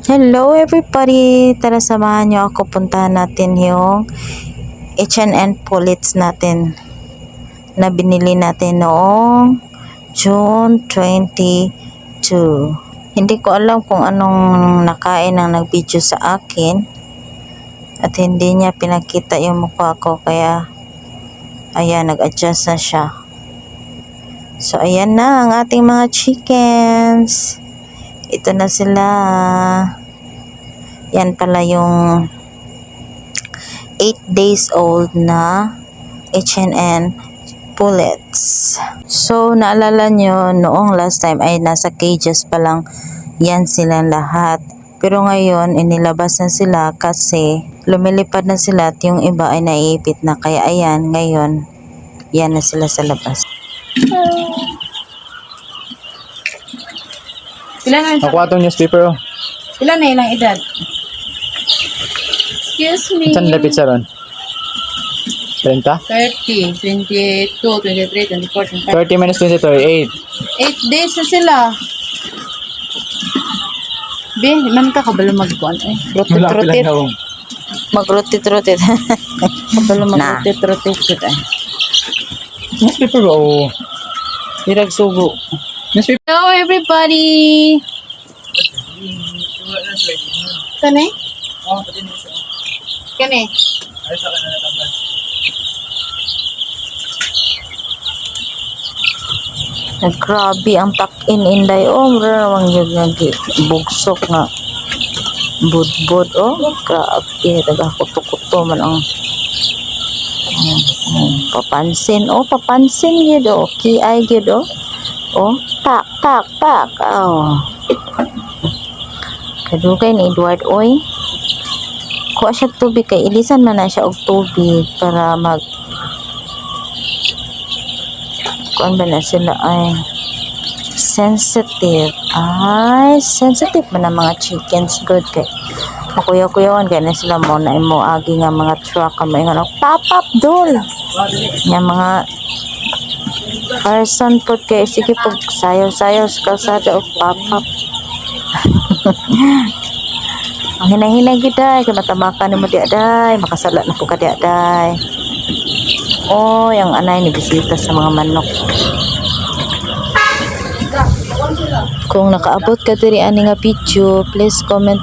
Hello everybody! Tara samahan nyo ako, puntahan natin yung H&N pullets natin na binili natin noong June 22. Hindi ko alam kung anong nakain ang nag-video sa akin at hindi niya pinakita yung mukha ko, kaya ayan, nag-adjust na siya. So ayan na ang ating mga chickens. Ito na sila. Yan pala yung 8 days old na H&N pullets. So, naalala nyo, noong last time ay nasa cages pa lang yan silang lahat. Pero ngayon, inilabas na sila kasi lumilipad na sila at yung iba ay naiipit na. Kaya ayan, ngayon, yan na sila sa labas. Ilan na Nakuha itong newspaper, oh. Ilan na ilang edad? Excuse me. Saan lapit sa ron? 30? 30, 22, 23, 24, 25. 30 minus 20, 8. 8 days na sila. Be, man ka kabalo mag-kuan eh. Rotit-rotit. Mag-rotit-rotit. Kabalo mag-rotit kita. Newspaper, oh. Dirag sugo. Newspaper. Hello everybody. Kani? Kani? Grabe ang tuck-in inday. Oh, mura namang yung bugsok nga. Budbud. Oh, grabe. Taga-kuto-kuto man ang papansin. Oh, papansin yun. Oh, kiay yun. Oh. Oh, tak. Oh. Kadugay ni Edward, oy. Kuha siya tubig kay ilisan man na siya og tubig para mag kuan ba na sila ay sensitive. Ay, sensitive man ang mga chickens, good kay makuyaw-kuyawan kay na sila mo na imo agi nga mga truck kamay nga pop-up dol. Nga mga person pod kay sige pag sayaw-sayaw sa kalsada og pop-up. Ang hinay-hinay giday kay matamakan nimo di aday, makasala na ko ka di aday. Oh, yung anay ni bisita sa mga manok. Kung nakaabot ka diri ani nga video, please comment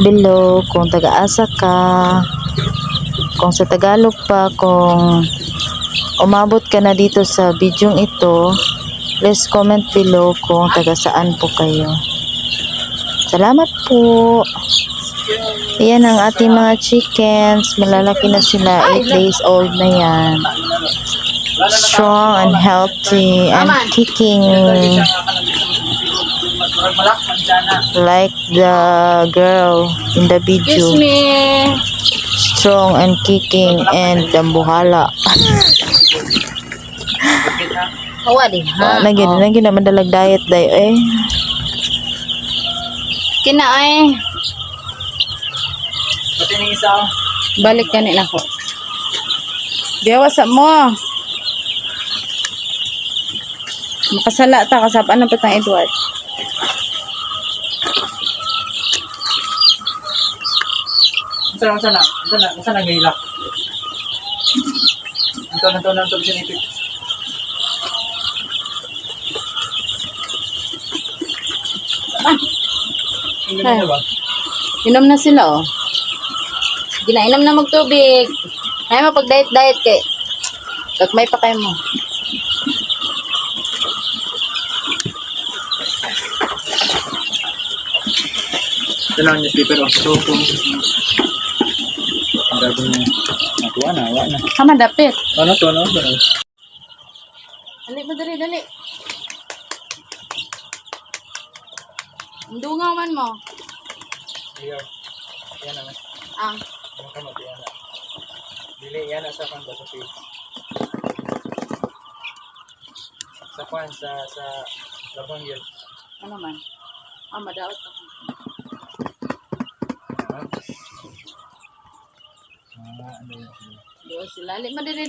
below kung taga-asa ka. Kung sa Tagalog pa, kung umabot ka na dito sa bidyong ito, please comment below kung taga saan po kayo. Salamat po. Ayan ang ating mga chickens. Malalaki na sila. 8 days old na yan. Strong and healthy and kicking like the girl in the video. Excuse me. Strong and kicking and dambuhala. Hawa di ha. Lagi naman dalag diet dayo eh. Kina ay. Pati ng isa, oh. Balik ka nila ko. Biyawas mo. Makasala ta kasapaan ng patang Edward. Saan na gahilak? Nanto, sinipit. Hindi Ay. na ba? Inom na sila oh. Ginainom na magtubig. Ay mo pag diet kay. Kagmay pa kayo mo. Ito lang ang newspaper, oh. So, kung ang gagawin niya. Nakuha na, awa na. Kama dapit. Ano to? Dali mo dali. Dungaw man mo. Here. Yan na. Ah. Ang kamot, yan na. Dili, yan na sa kanta sa page. Sa kwan, sa labang yun. Ano man? Ah, madaot pa. Ano yun? Doon sila. Dali mo dali.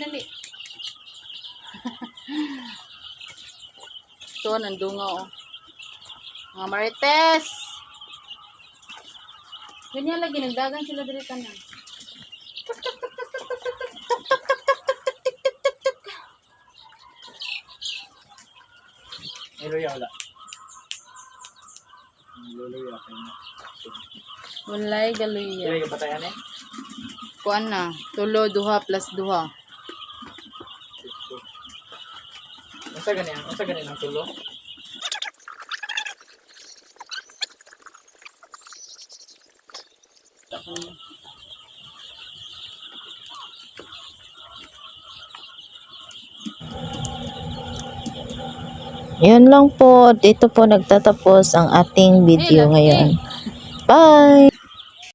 Ito, nandungaw oh. Mga marites. Ganyan lagi, nagdagan sila diri tanan. May luya wala. Luya kayo na. Walay galuya. Kaya yung patayan eh. Kuan na, 3 duha plus 2. Unsa gani ang tulo? Yun lang po. Dito po nagtatapos ang ating video ngayon. Bye!